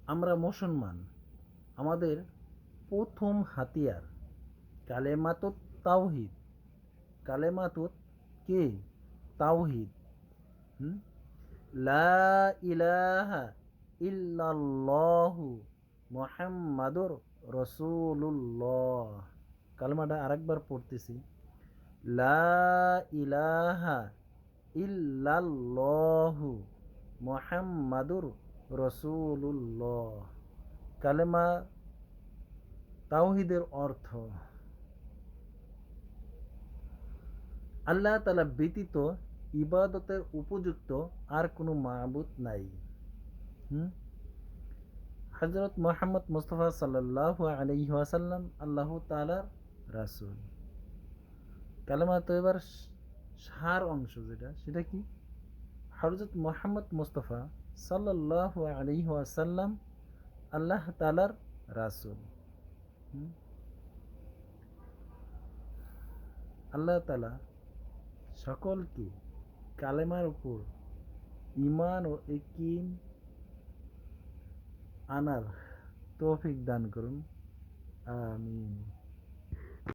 আমরা মুসলমান, আমাদের প্রথম হাতিয়ার কালেমাতুত তাওহিদ। কালেমাতুত কে? তাওহিদ। হুম? লা ইলাহা ইল্লাল্লাহু মুহাম্মাদুর রাসূলুল্লাহ। কালেমাটা আরেকবার পড়তেছি। লা ইলাহা ইল্লাল্লাহু মুহাম্মাদুর রাসূলুল্লাহ। কালেমা তাওহিদের অর্থ আল্লাহ তাআলা ব্যতীত ইবাদতের উপযুক্ত আর কোনো মাবুদ নাই। হযরত মুহাম্মদ মুস্তাফা সাল্লাল্লাহু আলাইহি ওয়াসাল্লাম আল্লাহ তাআলার রাসূল। কালেমা তয়্যিবার সার অংশ সেটা কি? হযরত মুহাম্মদ মুস্তাফা সাল্লাল্লাহু আলাইহি ওয়াসাল্লাম আল্লাহ তাআলার রাসূল। আল্লাহ তাআলা সকলকে কালেমার উপর ঈমান ও ইয়াকিন আনার তৌফিক দান করুন। আমিন।